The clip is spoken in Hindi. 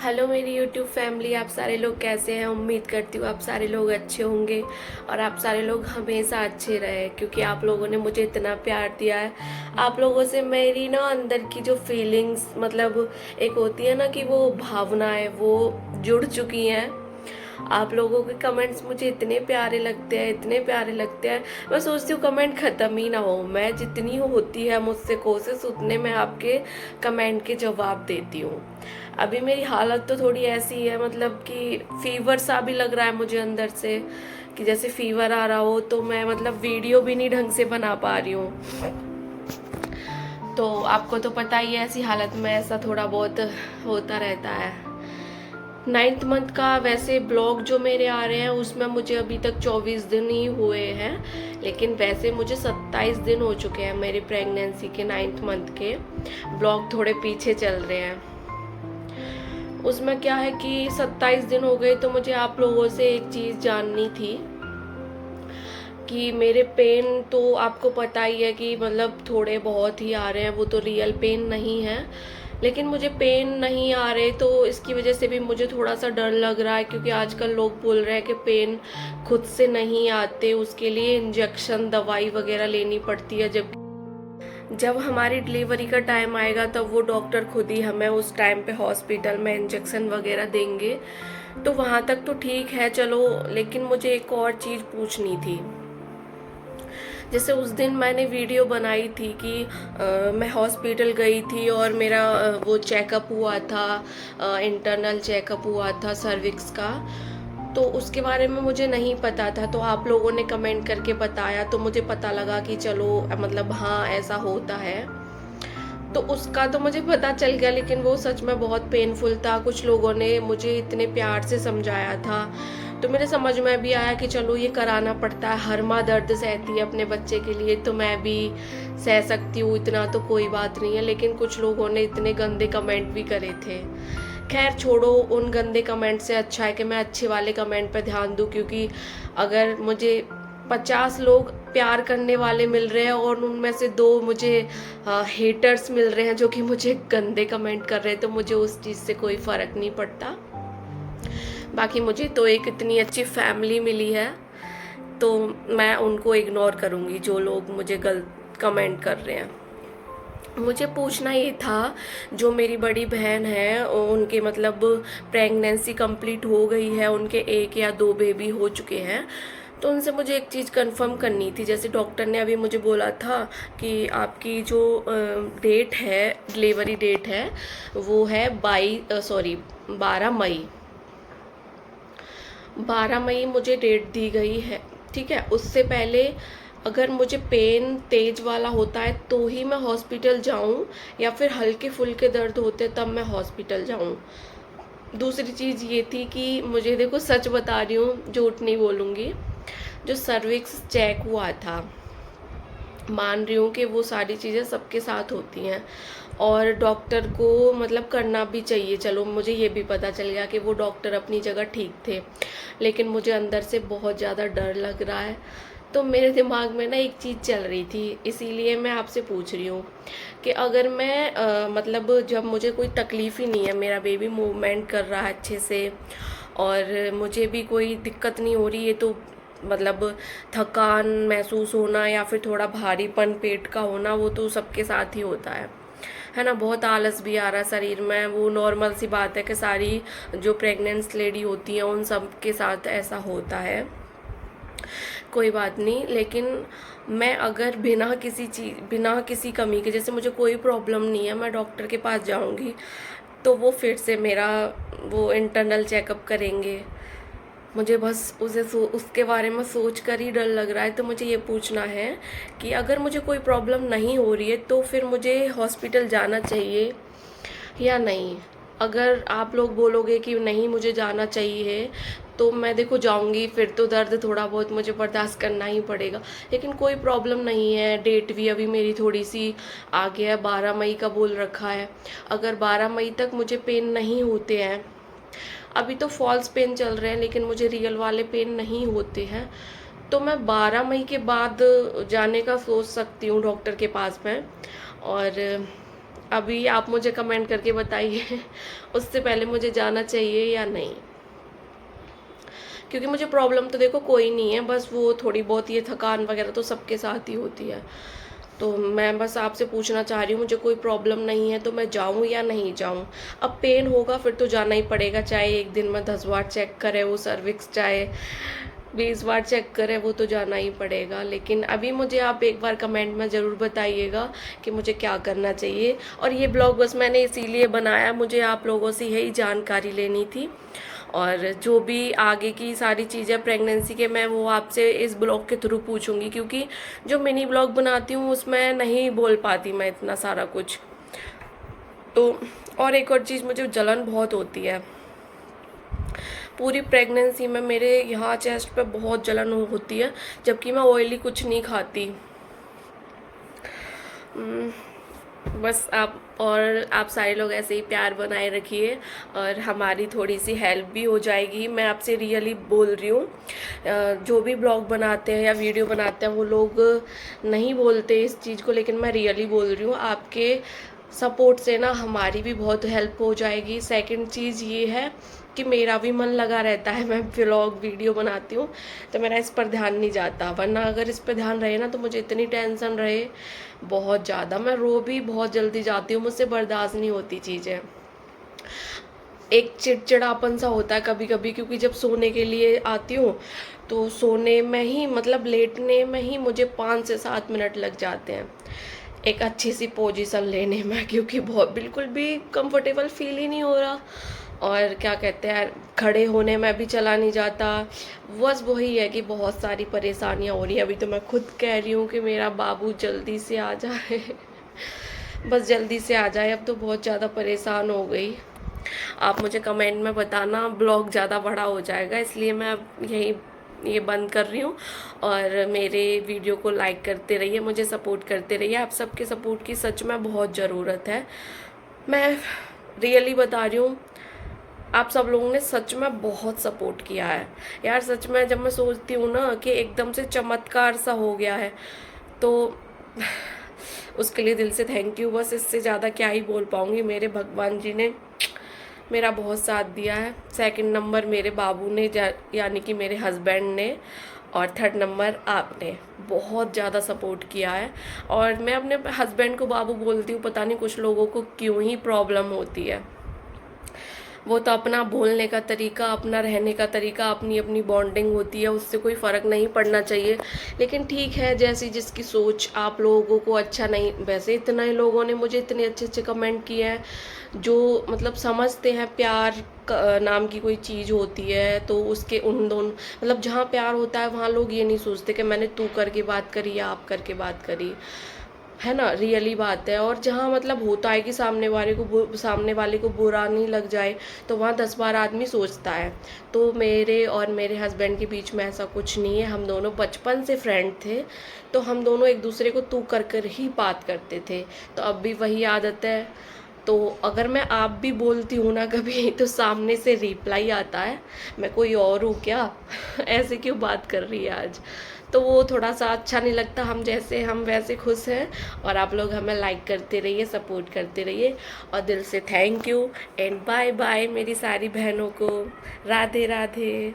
हेलो मेरी यूट्यूब फैमिली, आप सारे लोग कैसे हैं। उम्मीद करती हूँ आप सारे लोग अच्छे होंगे और आप सारे लोग हमेशा अच्छे रहे, क्योंकि आप लोगों ने मुझे इतना प्यार दिया है। आप लोगों से मेरी ना अंदर की जो फीलिंग्स, मतलब एक होती है ना कि वो भावनाएं, वो जुड़ चुकी हैं। आप लोगों के कमेंट्स मुझे इतने प्यारे लगते हैं, इतने प्यारे लगते हैं। मैं सोचती हूँ कमेंट ख़त्म ही ना हो। मैं जितनी होती है मुझसे कोशिश, उतने मैं आपके कमेंट के जवाब देती हूँ। अभी मेरी हालत तो थोड़ी ऐसी है, मतलब कि फीवर सा भी लग रहा है मुझे अंदर से, कि जैसे फीवर आ रहा हो। तो मैं मतलब वीडियो भी नहीं ढंग से बना पा रही हूँ। तो आपको तो पता ही है, ऐसी हालत में ऐसा थोड़ा बहुत होता रहता है। 9th मंथ का वैसे ब्लॉग जो मेरे आ रहे हैं उसमें मुझे अभी तक 24 दिन ही हुए हैं, लेकिन वैसे मुझे 27 दिन हो चुके हैं मेरी प्रेगनेंसी के। 9th मंथ के ब्लॉग थोड़े पीछे चल रहे हैं। उसमें क्या है कि 27 दिन हो गए, तो मुझे आप लोगों से एक चीज़ जाननी थी कि मेरे पेन तो आपको पता ही है कि मतलब थोड़े बहुत ही आ रहे हैं, वो तो रियल पेन नहीं है। लेकिन मुझे पेन नहीं आ रहे, तो इसकी वजह से भी मुझे थोड़ा सा डर लग रहा है, क्योंकि आजकल लोग बोल रहे हैं कि पेन खुद से नहीं आते, उसके लिए इंजेक्शन दवाई वगैरह लेनी पड़ती है। जब हमारी डिलीवरी का टाइम आएगा तब वो डॉक्टर खुद ही हमें उस टाइम पे हॉस्पिटल में इंजेक्शन वगैरह देंगे। तो वहाँ तक तो ठीक है, चलो। लेकिन मुझे एक और चीज़ पूछनी थी। जैसे उस दिन मैंने वीडियो बनाई थी कि मैं हॉस्पिटल गई थी और मेरा वो चेकअप हुआ था, इंटरनल चेकअप हुआ था सर्विक्स का। तो उसके बारे में मुझे नहीं पता था, तो आप लोगों ने कमेंट करके बताया, तो मुझे पता लगा कि चलो मतलब हाँ ऐसा होता है। तो उसका तो मुझे पता चल गया, लेकिन वो सच में बहुत पेनफुल था। कुछ लोगों ने मुझे इतने प्यार से समझाया था, तो मेरे समझ में भी आया कि चलो ये कराना पड़ता है। हर माँ दर्द सहती है अपने बच्चे के लिए, तो मैं भी सह सकती हूँ, इतना तो कोई बात नहीं है। लेकिन कुछ लोगों ने इतने गंदे कमेंट भी करे थे। खैर छोड़ो, उन गंदे कमेंट से अच्छा है कि मैं अच्छे वाले कमेंट पे ध्यान दूँ, क्योंकि अगर मुझे 50 लोग प्यार करने वाले मिल रहे हैं और उनमें से 2 मुझे हेटर्स मिल रहे हैं जो कि मुझे गंदे कमेंट कर रहे हैं, तो मुझे उस चीज़ से कोई फ़र्क नहीं पड़ता। बाकी मुझे तो एक इतनी अच्छी फैमिली मिली है, तो मैं उनको इग्नोर करूँगी जो लोग मुझे गलत कमेंट कर रहे हैं। मुझे पूछना ये था, जो मेरी बड़ी बहन है उनके मतलब प्रेगनेंसी कंप्लीट हो गई है, उनके 1 या 2 बेबी हो चुके हैं। तो उनसे मुझे एक चीज़ कंफर्म करनी थी। जैसे डॉक्टर ने अभी मुझे बोला था कि आपकी जो डेट है, डिलीवरी डेट है, वो है 12 मई। 12 मई मुझे डेट दी गई है, ठीक है। उससे पहले अगर मुझे पेन तेज वाला होता है तो ही मैं हॉस्पिटल जाऊं, या फिर हल्के फुल्के दर्द होते तब मैं हॉस्पिटल जाऊं। दूसरी चीज़ ये थी कि मुझे, देखो सच बता रही हूँ, झूठ नहीं बोलूँगी, जो सर्विक्स चेक हुआ था, मान रही हूँ कि वो सारी चीज़ें सबके साथ होती हैं और डॉक्टर को मतलब करना भी चाहिए। चलो मुझे ये भी पता चल गया कि वो डॉक्टर अपनी जगह ठीक थे, लेकिन मुझे अंदर से बहुत ज़्यादा डर लग रहा है। तो मेरे दिमाग में ना एक चीज़ चल रही थी, इसीलिए मैं आपसे पूछ रही हूँ कि अगर मैं मतलब जब मुझे कोई तकलीफ़ ही नहीं है, मेरा बेबी मूवमेंट कर रहा है अच्छे से और मुझे भी कोई दिक्कत नहीं हो रही है, तो मतलब थकान महसूस होना या फिर थोड़ा भारीपन पेट का होना, वो तो सबके साथ ही होता है ना। बहुत आलस भी आ रहा है शरीर में, वो नॉर्मल सी बात है कि सारी जो प्रेग्नेंट लेडी होती हैं उन सब के साथ ऐसा होता है। कोई बात नहीं, लेकिन मैं अगर बिना किसी कमी के, जैसे मुझे कोई प्रॉब्लम नहीं है, मैं डॉक्टर के पास जाऊंगी तो वो फिर से मेरा वो इंटरनल चेकअप करेंगे। मुझे बस उसके बारे में सोच कर ही डर लग रहा है। तो मुझे ये पूछना है कि अगर मुझे कोई प्रॉब्लम नहीं हो रही है तो फिर मुझे हॉस्पिटल जाना चाहिए या नहीं। अगर आप लोग बोलोगे कि नहीं मुझे जाना चाहिए, तो मैं देखो जाऊंगी, फिर तो दर्द थोड़ा बहुत मुझे बर्दाश्त करना ही पड़ेगा। लेकिन कोई प्रॉब्लम नहीं है, डेट भी अभी मेरी थोड़ी सी आगे है, 12 मई का बोल रखा है। अगर 12 मई तक मुझे पेन नहीं होते हैं, अभी तो फॉल्स पेन चल रहे हैं लेकिन मुझे रियल वाले पेन नहीं होते हैं, तो मैं 12 मई के बाद जाने का सोच सकती हूँ डॉक्टर के पास में। और अभी आप मुझे कमेंट करके बताइए उससे पहले मुझे जाना चाहिए या नहीं, क्योंकि मुझे प्रॉब्लम तो देखो कोई नहीं है, बस वो थोड़ी बहुत ये थकान वगैरह तो सबके साथ ही होती है। तो मैं बस आपसे पूछना चाह रही हूँ, मुझे कोई प्रॉब्लम नहीं है तो मैं जाऊँ या नहीं जाऊँ। अब पेन होगा फिर तो जाना ही पड़ेगा, चाहे एक दिन में 10 बार चेक करे वो सर्विक्स, चाहे 20 बार चेक करे, वो तो जाना ही पड़ेगा। लेकिन अभी मुझे आप एक बार कमेंट में ज़रूर बताइएगा कि मुझे क्या करना चाहिए। और ये ब्लॉग बस मैंने इसीलिए बनाया, मुझे आप लोगों से यही जानकारी लेनी थी। और जो भी आगे की सारी चीज़ें प्रेगनेंसी के, मैं वो आपसे इस ब्लॉग के थ्रू पूछूंगी, क्योंकि जो मिनी ब्लॉग बनाती हूँ उसमें नहीं बोल पाती मैं इतना सारा कुछ। तो और एक और चीज़, मुझे जलन बहुत होती है पूरी प्रेगनेंसी में, मेरे यहाँ चेस्ट पे बहुत जलन होती है, जबकि मैं ऑयली कुछ नहीं खाती। बस आप सारे लोग ऐसे ही प्यार बनाए रखिए और हमारी थोड़ी सी हेल्प भी हो जाएगी। मैं आपसे रियली बोल रही हूँ, जो भी ब्लॉग बनाते हैं या वीडियो बनाते हैं वो लोग नहीं बोलते इस चीज़ को, लेकिन मैं रियली बोल रही हूँ, आपके सपोर्ट से ना हमारी भी बहुत हेल्प हो जाएगी। सेकंड चीज़ ये है कि मेरा भी मन लगा रहता है, मैं व्लॉग वीडियो बनाती हूँ तो मेरा इस पर ध्यान नहीं जाता, वरना अगर इस पर ध्यान रहे ना तो मुझे इतनी टेंशन रहे बहुत ज़्यादा, मैं रो भी बहुत जल्दी जाती हूँ, मुझसे बर्दाश्त नहीं होती चीज़ें। एक चिड़चिड़ापन सा होता है कभी कभी, क्योंकि जब सोने के लिए आती हूँ तो सोने में ही मतलब लेटने में ही मुझे 5 से 7 मिनट लग जाते हैं एक अच्छी सी पोजीशन लेने में, क्योंकि बहुत बिल्कुल भी कंफर्टेबल फील ही नहीं हो रहा। और क्या कहते हैं, खड़े होने में भी चला नहीं जाता। बस वही है कि बहुत सारी परेशानियां हो रही है। अभी तो मैं खुद कह रही हूँ कि मेरा बाबू जल्दी से आ जाए बस जल्दी से आ जाए, अब तो बहुत ज़्यादा परेशान हो गई। आप मुझे कमेंट में बताना, ब्लॉग ज़्यादा बड़ा हो जाएगा इसलिए मैं अब ये बंद कर रही हूँ। और मेरे वीडियो को लाइक करते रहिए, मुझे सपोर्ट करते रहिए, आप सबके सपोर्ट की सच में बहुत ज़रूरत है। मैं रियली बता रही हूँ, आप सब लोगों ने सच में बहुत सपोर्ट किया है यार। सच में जब मैं सोचती हूँ ना कि एकदम से चमत्कार सा हो गया है, तो उसके लिए दिल से थैंक यू। बस इससे ज़्यादा क्या ही बोल पाऊँगी। मेरे भगवान जी ने मेरा बहुत साथ दिया है। सेकंड नंबर मेरे बाबू ने, यानी कि मेरे हस्बैंड ने, और थर्ड नंबर आपने बहुत ज़्यादा सपोर्ट किया है। और मैं अपने हस्बैंड को बाबू बोलती हूँ, पता नहीं कुछ लोगों को क्यों ही प्रॉब्लम होती है। वो तो अपना बोलने का तरीका, अपना रहने का तरीका, अपनी अपनी बॉन्डिंग होती है, उससे कोई फ़र्क नहीं पड़ना चाहिए। लेकिन ठीक है, जैसी जिसकी सोच। आप लोगों को अच्छा नहीं, वैसे इतने लोगों ने मुझे इतने अच्छे अच्छे कमेंट किए हैं जो मतलब समझते हैं प्यार नाम की कोई चीज़ होती है, तो उसके उन दोनों मतलब जहाँ प्यार होता है वहाँ लोग ये नहीं सोचते कि मैंने तू करके बात करी या आप करके बात करी, है ना। रियली बात है। और जहाँ मतलब होता है कि सामने वाले को बुरा नहीं लग जाए, तो वहाँ 10 बार आदमी सोचता है। तो मेरे और मेरे हस्बैंड के बीच में ऐसा कुछ नहीं है। हम दोनों बचपन से फ्रेंड थे, तो हम दोनों एक दूसरे को तू कर कर ही बात करते थे, तो अब भी वही आदत है। तो अगर मैं आप भी बोलती हूँ ना कभी, तो सामने से रिप्लाई आता है, मैं कोई और हूँ क्या ऐसे क्यों बात कर रही है आज। तो वो थोड़ा सा अच्छा नहीं लगता। हम जैसे हम वैसे खुश हैं। और आप लोग हमें लाइक करते रहिए, सपोर्ट करते रहिए, और दिल से thank you and bye bye मेरी सारी बहनों को। राधे राधे।